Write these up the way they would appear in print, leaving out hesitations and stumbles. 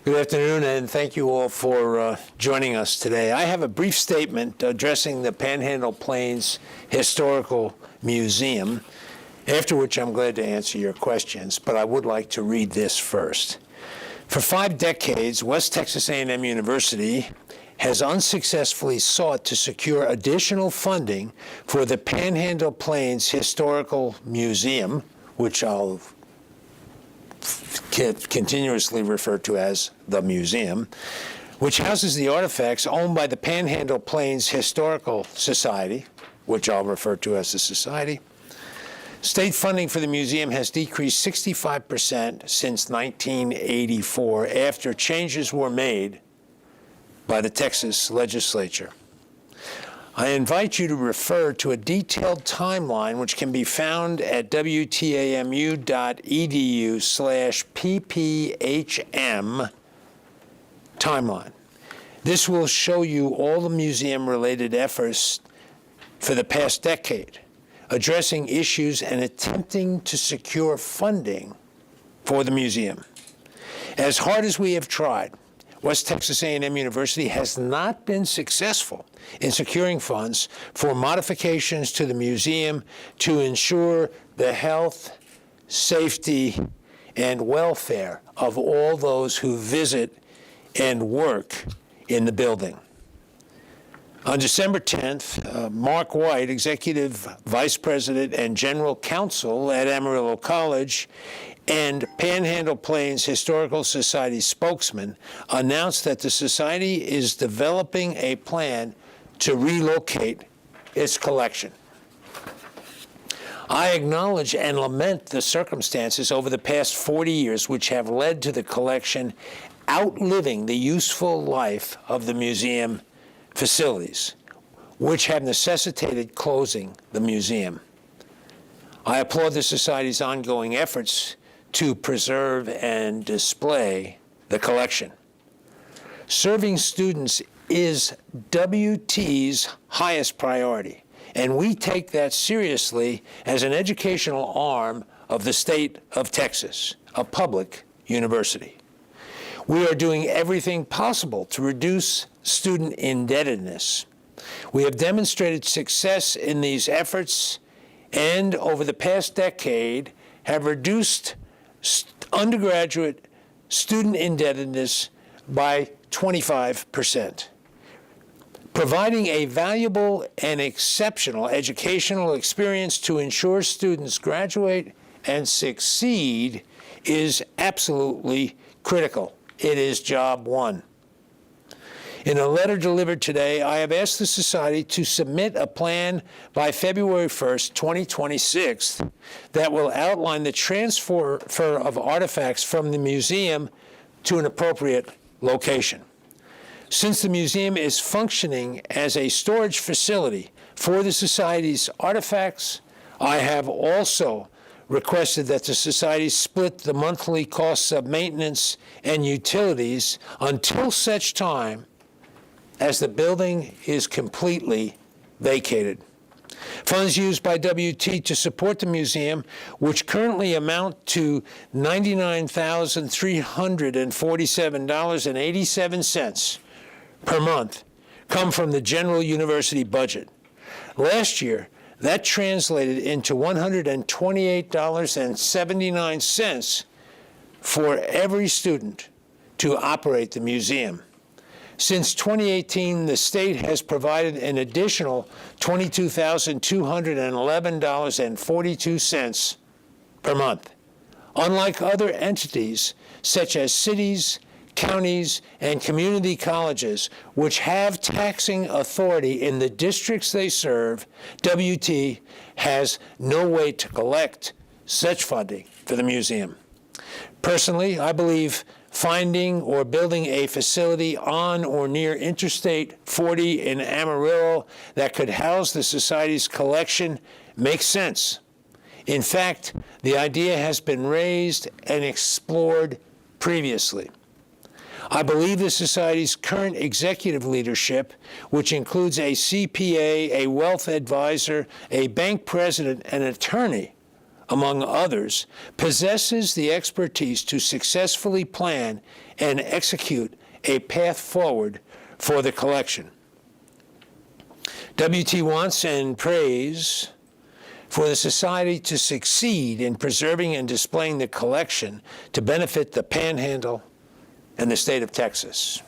Good afternoon, and thank you all for joining us today. I have a brief statement addressing the Panhandle Plains Historical Museum, after which I'm glad to answer your questions, but I would like to read this first. For 5 decades, West Texas A&M University has unsuccessfully sought to secure additional funding for the Panhandle Plains Historical Museum, which I'll continuously referred to as the museum, which houses the artifacts owned by the Panhandle Plains Historical Society, which I'll refer to as the Society. State funding for the museum has decreased 65% since 1984 after changes were made by the Texas legislature. I invite you to refer to a detailed timeline which can be found at wtamu.edu/PPHM timeline. This will show you all the museum-related efforts for the past decade, addressing issues and attempting to secure funding for the museum. As hard as we have tried, West Texas A&M University has not been successful in securing funds for modifications to the museum to ensure the health, safety, and welfare of all those who visit and work in the building. On December 10th, Mark White, Executive Vice President and General Counsel at Amarillo College, and Panhandle Plains Historical Society spokesman announced that the Society is developing a plan to relocate its collection. I acknowledge and lament the circumstances over the past 40 years which have led to the collection outliving the useful life of the museum facilities, which have necessitated closing the museum. I applaud the Society's ongoing efforts to preserve and display the collection. Serving students is WT's highest priority, and we take that seriously as an educational arm of the state of Texas, a public university. We are doing everything possible to reduce student indebtedness. We have demonstrated success in these efforts and over the past decade have reduced undergraduate student indebtedness by 25%. Providing a valuable and exceptional educational experience to ensure students graduate and succeed is absolutely critical. It is job one. In a letter delivered today, I have asked the Society to submit a plan by February 1st, 2026, that will outline the transfer of artifacts from the museum to an appropriate location. Since the museum is functioning as a storage facility for the Society's artifacts, I have also requested that the Society split the monthly costs of maintenance and utilities until such time as the building is completely vacated. Funds used by WT to support the museum, which currently amount to $99,347.87 per month, come from the general university budget. Last year, that translated into $128.79 for every student to operate the museum. Since 2018, the state has provided an additional $22,211.42 per month. Unlike other entities, such as cities, counties, and community colleges, which have taxing authority in the districts they serve, WT has no way to collect such funding for the museum. Personally, I believe finding or building a facility on or near Interstate 40 in Amarillo that could house the Society's collection makes sense. In fact, the idea has been raised and explored previously. I believe the Society's current executive leadership, which includes a CPA, a wealth advisor, a bank president, and an attorney, among others, possesses the expertise to successfully plan and execute a path forward for the collection. WT wants and prays for the Society to succeed in preserving and displaying the collection to benefit the Panhandle and the state of Texas.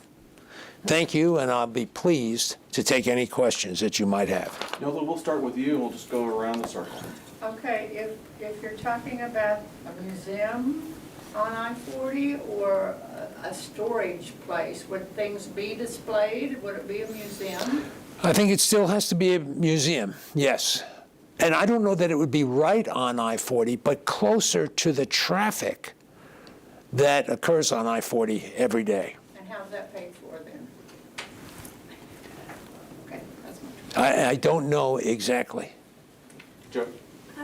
Thank you, and I'll be pleased to take any questions that you might have. Nilda, we'll start with you, and we'll just go around the circle. Okay, if you're talking about a museum on I-40 or a storage place, would things be displayed? Would it be a museum? I think it still has to be a museum, yes. And I don't know that it would be right on I-40, but closer to the traffic that occurs on I-40 every day. And how's that paid for then? Okay, that's my I don't know exactly. Joe?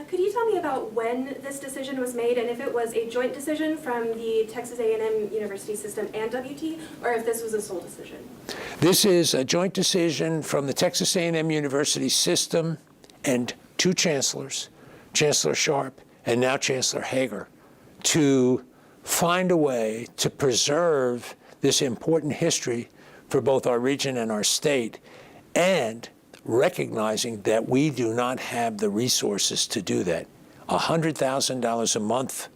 Could you tell me about when this decision was made, and if it was a joint decision from the Texas A&M University System and WT, or if this was a sole decision? This is a joint decision from the Texas A&M University System and two chancellors, Chancellor Sharp and now Chancellor Hager, to find a way to preserve this important history for both our region and our state, and recognizing that we do not have the resources to do that. $100,000 a month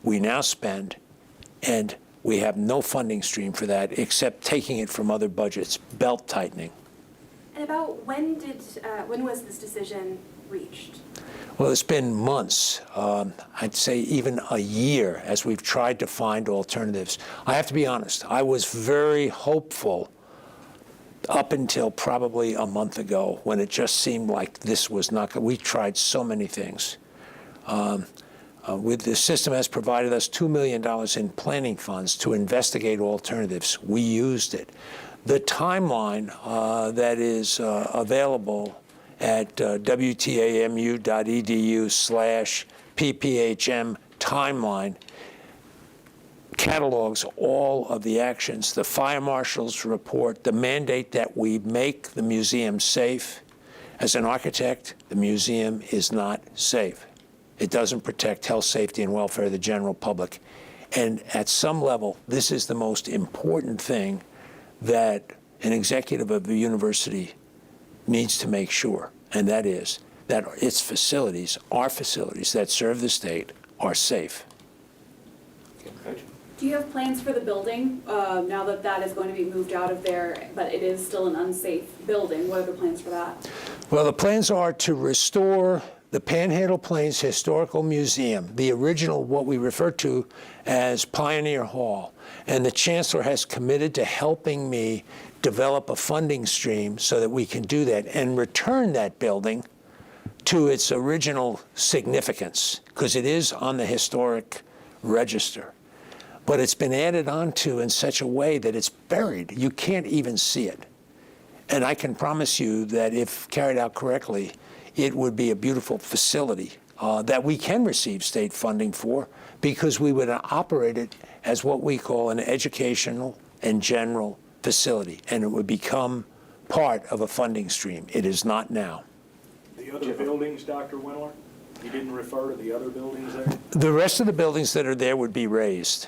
we now spend, and we have no funding stream for that except taking it from other budgets, belt tightening. And about when was this decision reached? Well, it's been months, I'd say even a year, as we've tried to find alternatives. I have to be honest, I was very hopeful up until probably a month ago, when it just seemed like this was not good. We tried so many things. The system has provided us $2 million in planning funds to investigate alternatives. We used it. The timeline that is available at wtamu.edu/PPHM timeline catalogs all of the actions, the fire marshal's report, the mandate that we make the museum safe. As an architect, the museum is not safe. It doesn't protect health, safety, and welfare of the general public. And at some level, this is the most important thing that an executive of the university needs to make sure, and that is that its facilities, our facilities that serve the state, are safe. Do you have plans for the building, now that that is going to be moved out of there, but it is still an unsafe building? What are the plans for that? Well, the plans are to restore the Panhandle Plains Historical Museum, the original, what we refer to as Pioneer Hall. And the Chancellor has committed to helping me develop a funding stream so that we can do that and return that building to its original significance, because it is on the historic register. But it's been added onto in such a way that it's buried. You can't even see it. And I can promise you that if carried out correctly, it would be a beautiful facility that we can receive state funding for, because we would operate it as what we call an educational and general facility, and it would become part of a funding stream. It is not now. The other buildings, Dr. Wendler? You didn't refer to the other buildings there? The rest of the buildings that are there would be raised.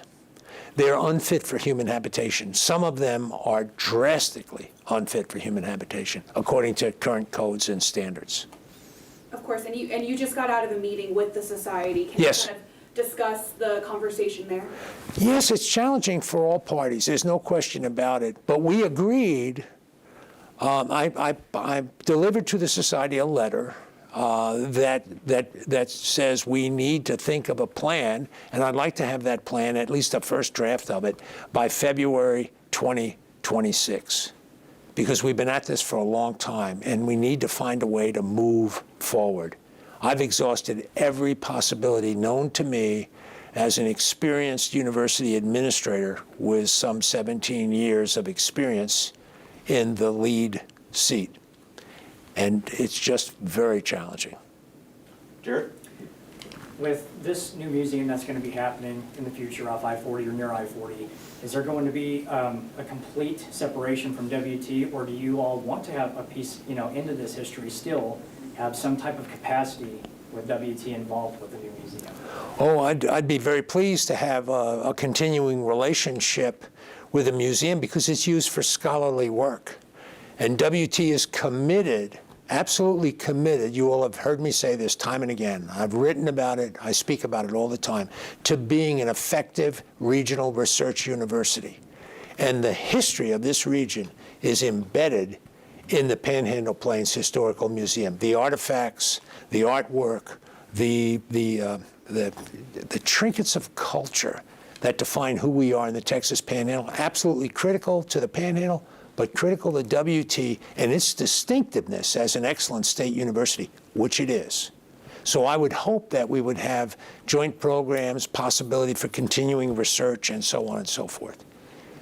They're unfit for human habitation. Some of them are drastically unfit for human habitation, according to current codes and standards. Of course, and you just got out of a meeting with the society. Can Yes. you kind of discuss the conversation there? Yes, it's challenging for all parties. There's no question about it. But we agreed. I delivered to the society a letter that says we need to think of a plan, and I'd like to have that plan, at least a first draft of it, by February 2026. Because we've been at this for a long time, and we need to find a way to move forward. I've exhausted every possibility known to me as an experienced university administrator with some 17 years of experience in the lead seat. And it's just very challenging. Jared? With this new museum that's going to be happening in the future off I-40 or near I-40, is there going to be a complete separation from WT, or do you all want to have a piece, into this history still, have some type of capacity with WT involved with the new museum? Oh, I'd be very pleased to have a continuing relationship with a museum because it's used for scholarly work. And WT is committed, absolutely committed, you all have heard me say this time and again, I've written about it, I speak about it all the time, to being an effective regional research university. And the history of this region is embedded in the Panhandle Plains Historical Museum. The artifacts, the artwork, the trinkets of culture that define who we are in the Texas Panhandle, absolutely critical to the Panhandle, but critical to WT and its distinctiveness as an excellent state university, which it is. So I would hope that we would have joint programs, possibility for continuing research, and so on and so forth.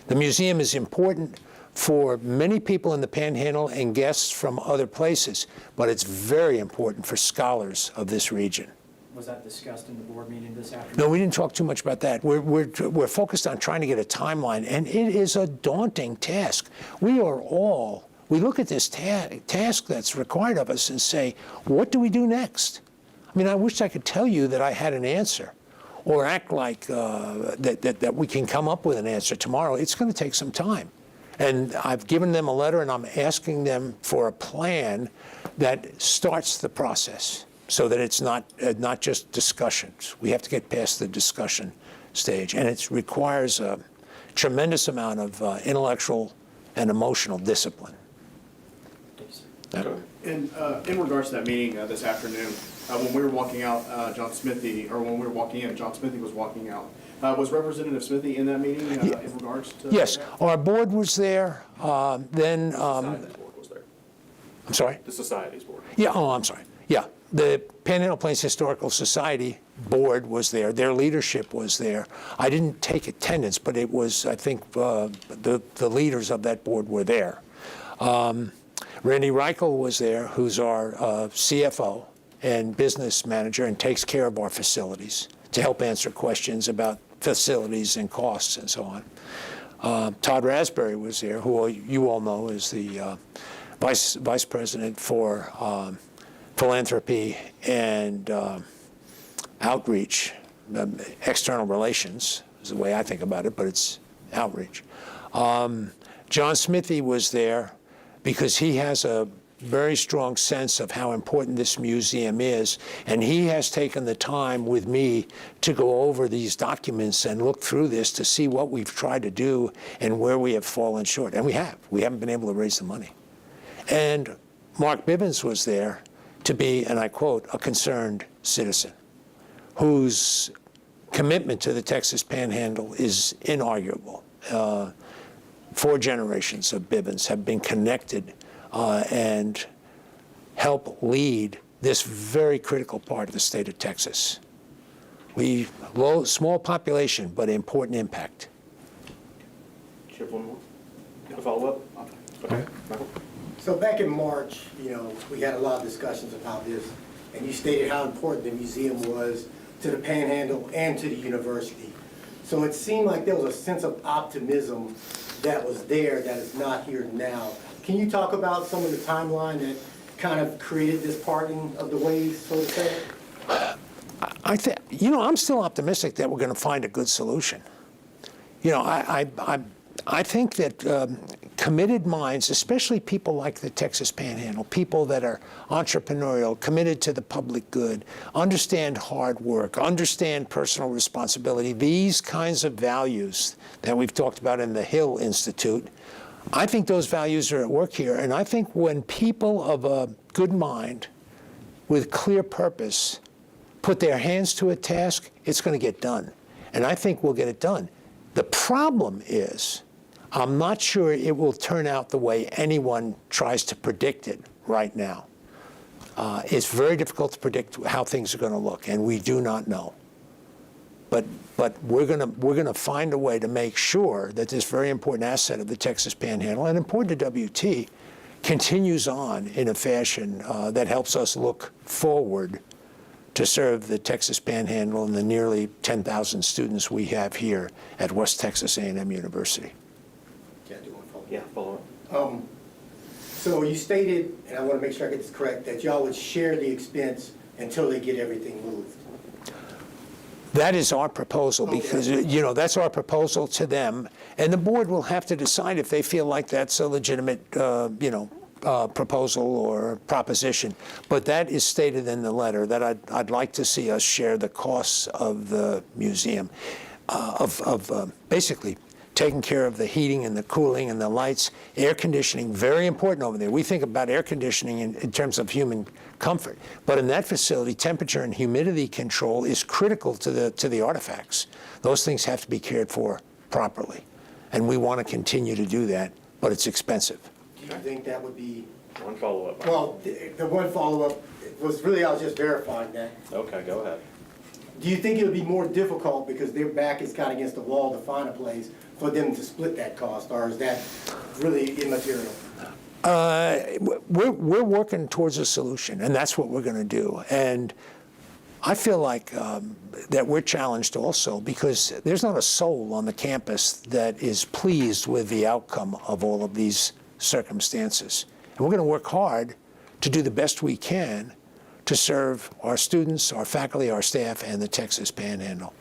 The museum is important for many people in the Panhandle and guests from other places, but it's very important for scholars of this region. Was that discussed in the board meeting this afternoon? No, we didn't talk too much about that. We're focused on trying to get a timeline, and it is a daunting task. We look at this task that's required of us and say, what do we do next? I mean, I wish I could tell you that I had an answer or act like that we can come up with an answer tomorrow. It's going to take some time. And I've given them a letter, and I'm asking them for a plan that starts the process so that it's not just discussions. We have to get past the discussion stage. And it requires a tremendous amount of intellectual and emotional discipline. In regards to that meeting this afternoon, when we were walking out, John Smithy was walking out. Was Representative Smithy in that meeting in regards to? Yes, that? our board was there. Then, Society's board was there. I'm sorry? The Society's board. Yeah, oh, I'm sorry. Yeah, the Panhandle Plains Historical Society board was there. Their leadership was there. I didn't take attendance, but it was, I think, the leaders of that board were there. Randy Reichel was there, who's our CFO and business manager and takes care of our facilities to help answer questions about facilities and costs and so on. Todd Raspberry was there, who you all know is the vice president for philanthropy and outreach, external relations is the way I think about it, but it's outreach. John Smithy was there because he has a very strong sense of how important this museum is, and he has taken the time with me to go over these documents and look through this to see what we've tried to do and where we have fallen short. And we haven't been able to raise the money. And Mark Bibbins was there to be, and I quote, a concerned citizen whose commitment to the Texas Panhandle is inarguable. 4 generations of Bibbins have been connected and help lead this very critical part of the state of Texas. Small population, but important impact. Do you have one more? A follow-up? Okay. Michael? So back in March, we had a lot of discussions about this, and you stated how important the museum was to the Panhandle and to the university. So it seemed like there was a sense of optimism that was there that is not here now. Can you talk about some of the timeline that kind of created this parting of the ways, so to say? I'm still optimistic that we're going to find a good solution. I think that committed minds, especially people like the Texas Panhandle, people that are entrepreneurial, committed to the public good, understand hard work, understand personal responsibility, these kinds of values that we've talked about in the Hill Institute, I think those values are at work here. And I think when people of a good mind with clear purpose put their hands to a task, it's going to get done. And I think we'll get it done. The problem is, I'm not sure it will turn out the way anyone tries to predict it right now. It's very difficult to predict how things are going to look, and we do not know. But we're going to find a way to make sure that this very important asset of the Texas Panhandle, and important to WT, continues on in a fashion that helps us look forward to serve the Texas Panhandle and the nearly 10,000 students we have here at West Texas A&M University. Can I do one follow-up? Yeah, follow-up. So you stated, and I want to make sure I get this correct, that y'all would share the expense until they get everything moved. That is our proposal, because, you know, that's our proposal to them, and the board will have to decide if they feel like that's a legitimate, proposal or proposition. But that is stated in the letter, that I'd like to see us share the costs of the museum, basically taking care of the heating and the cooling and the lights, air conditioning, very important over there. We think about air conditioning in terms of human comfort, but in that facility, temperature and humidity control is critical to the artifacts. Those things have to be cared for properly, and we want to continue to do that, but it's expensive. Do you think that would be, One follow-up. well, the one follow-up was really, I was just verifying that. Okay, go ahead. Do you think it would be more difficult because their back is kind of against the wall to find a place for them to split that cost, or is that really immaterial? We're working towards a solution, and that's what we're going to do. And I feel like that we're challenged also, because there's not a soul on the campus that is pleased with the outcome of all of these circumstances. And we're going to work hard to do the best we can to serve our students, our faculty, our staff, and the Texas Panhandle.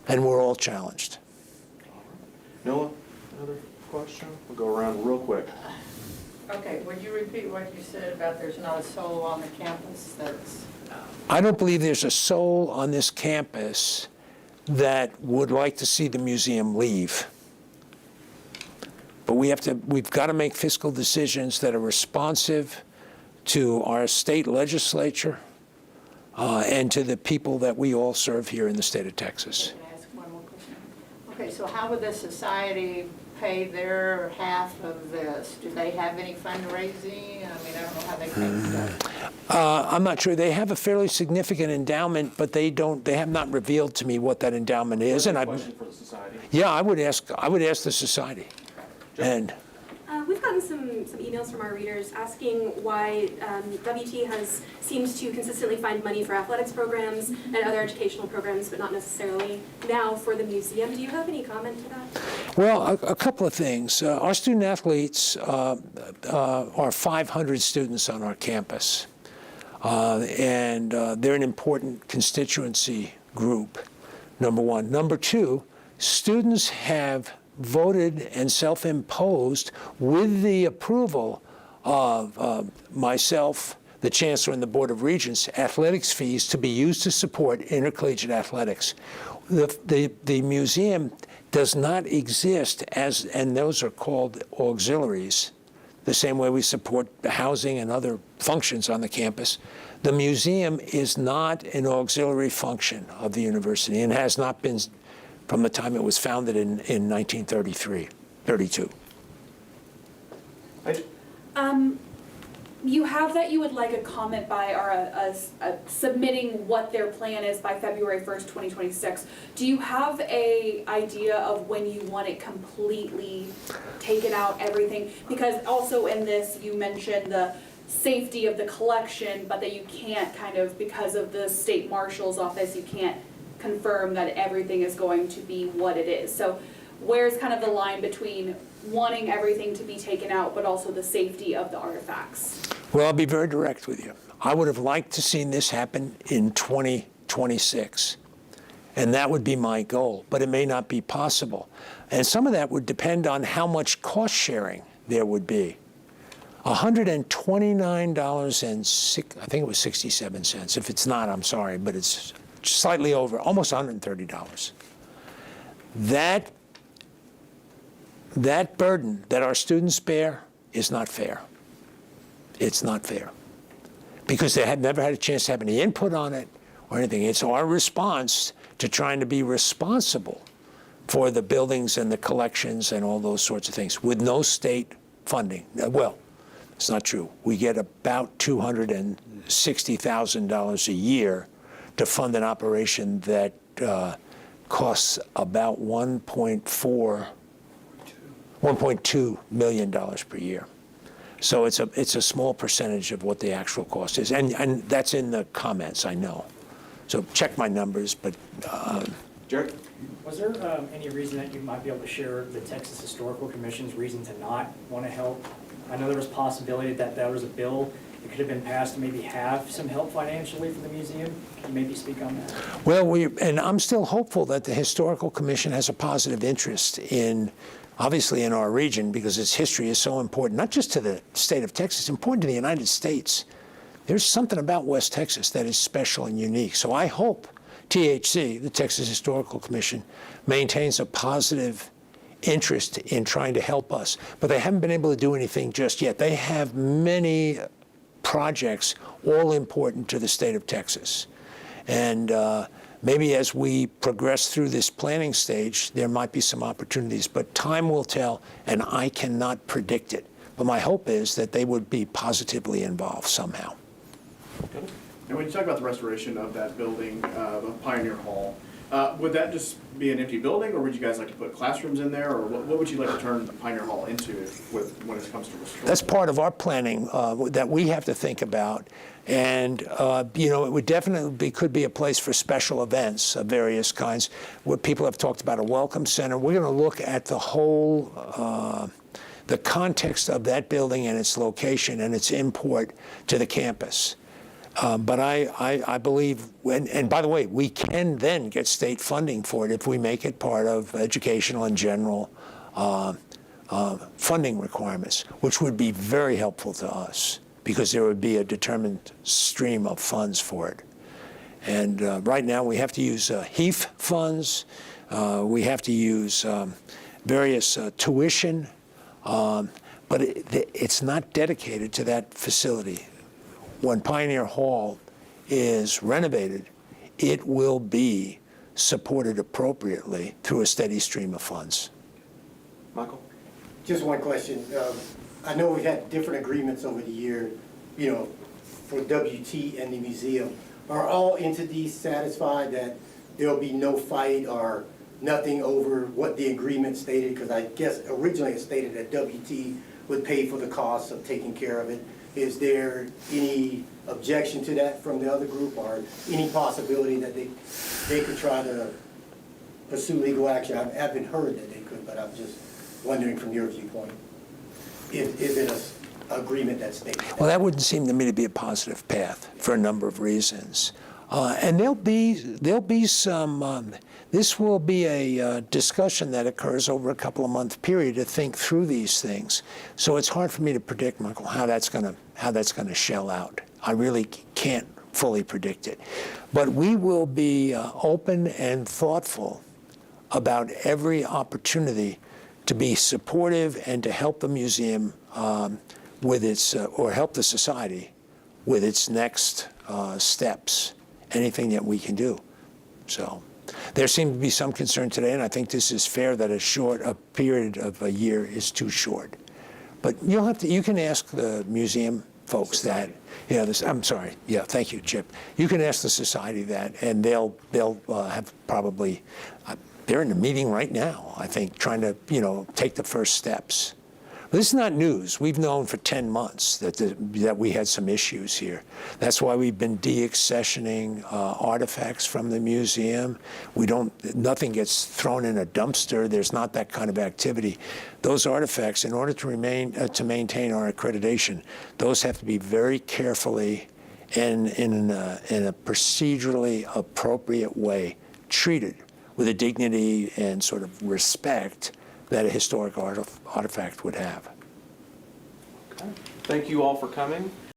And we're all challenged. Noah, another question? We'll go around real quick. Okay, would you repeat what you said about there's not a soul on the campus that's... I don't believe there's a soul on this campus that would like to see the museum leave. But we've got to make fiscal decisions that are responsive to our state legislature and to the people that we all serve here in the state of Texas. Can I ask one more question? Okay, so how would the society pay their half of this? Do they have any fundraising? I mean, I don't know how they pay stuff. I'm not sure. They have a fairly significant endowment, but they have not revealed to me what that endowment is. And Question for the society. yeah, I would ask the society. And We've gotten some emails from our readers asking why WT seems to consistently find money for athletics programs and other educational programs, but not necessarily now for the museum. Do you have any comment to that? well, a couple of things. Our student athletes are 500 students on our campus, and they're an important constituency group, number one. Number two, students have voted and self-imposed, with the approval of myself, the Chancellor, and the Board of Regents, athletics fees to be used to support intercollegiate athletics. The museum does not exist as, and those are called auxiliaries, the same way we support the housing and other functions on the campus. The museum is not an auxiliary function of the university, and has not been from the time it was founded in 1932. You have that you would like a comment by, or submitting what their plan is by February 1st, 2026. Do you have a idea of when you want it completely taken out, everything? Because also in this, you mentioned the safety of the collection, but that you can't kind of, because of the state marshal's office, you can't confirm that everything is going to be what it is. So where's kind of the line between wanting everything to be taken out, but also the safety of the artifacts? Well, I'll be very direct with you. I would have liked to seen this happen in 2026, and that would be my goal, but it may not be possible. And some of that would depend on how much cost sharing there would be. $129 and I think it was 67 cents. If it's not, I'm sorry, but it's slightly over, almost $130. That burden that our students bear is not fair. It's not fair, because they had never had a chance to have any input on it or anything. It's our response to trying to be responsible for the buildings and the collections and all those sorts of things with no state funding. Well, it's not true. We get about $260,000 a year to fund an operation that costs about $1.2 million per year. So it's a small percentage of what the actual cost is, and that's in the comments, I know. So check my numbers, but. Jerry? Was there any reason that you might be able to share the Texas Historical Commission's reason to not want to help? I know there was possibility that there was a bill that could have been passed to maybe have some help financially for the museum? Can you maybe speak on that? Well, and I'm still hopeful that the Historical Commission has a positive interest in, obviously in our region, because its history is so important, not just to the state of Texas, it's important to the United States. There's something about West Texas that is special and unique. So I hope THC, the Texas Historical Commission, maintains a positive interest in trying to help us. But they haven't been able to do anything just yet. They have many projects, all important to the state of Texas. And maybe as we progress through this planning stage, there might be some opportunities, but time will tell, and I cannot predict it. But my hope is that they would be positively involved somehow. And when you talk about the restoration of that building, of Pioneer Hall, would that just be an empty building, or would you guys like to put classrooms in there, or what would you like to turn Pioneer Hall into when it comes to restoration? That's part of our planning that we have to think about. And, you know, it would definitely could be a place for special events of various kinds, where people have talked about a welcome center. We're going to look at the whole, the context of that building and its location and its import to the campus. But I believe, and by the way, we can then get state funding for it if we make it part of educational and general funding requirements, which would be very helpful to us because there would be a determined stream of funds for it. And right now we have to use HEAF funds, we have to use various tuition, but it's not dedicated to that facility. When Pioneer Hall is renovated, it will be supported appropriately through a steady stream of funds. Michael? Just one question. I know we've had different agreements over the year, you know, for WT and the museum. Are all entities satisfied that there'll be no fight or nothing over what the agreement stated? Because I guess originally it stated that WT would pay for the costs of taking care of it. Is there any objection to that from the other group, or any possibility that they could try to pursue legal action? I haven't heard that they could, but I'm just wondering from your viewpoint, is it an agreement that's stated? Well, that wouldn't seem to me to be a positive path for a number of reasons. And there'll be some, this will be a discussion that occurs over a couple of month period to think through these things. So it's hard for me to predict, Michael, how that's going to shell out. I really can't fully predict it. But we will be open and thoughtful about every opportunity to be supportive and to help the museum with its, or help the society with its next steps. Anything that we can do. So there seemed to be some concern today, and I think this is fair that a period of a year is too short. But you can ask the museum folks that, I'm sorry, yeah, thank you, Chip. You can ask the society that, and they'll have probably, they're in the meeting right now, I think, trying to, take the first steps. But this is not news. We've known for 10 months that we had some issues here. That's why we've been de-accessioning artifacts from the museum. Nothing gets thrown in a dumpster. There's not that kind of activity. Those artifacts, in order to maintain our accreditation, those have to be very carefully and in a procedurally appropriate way treated with a dignity and sort of respect that a historic artifact would have. Okay. Thank you all for coming.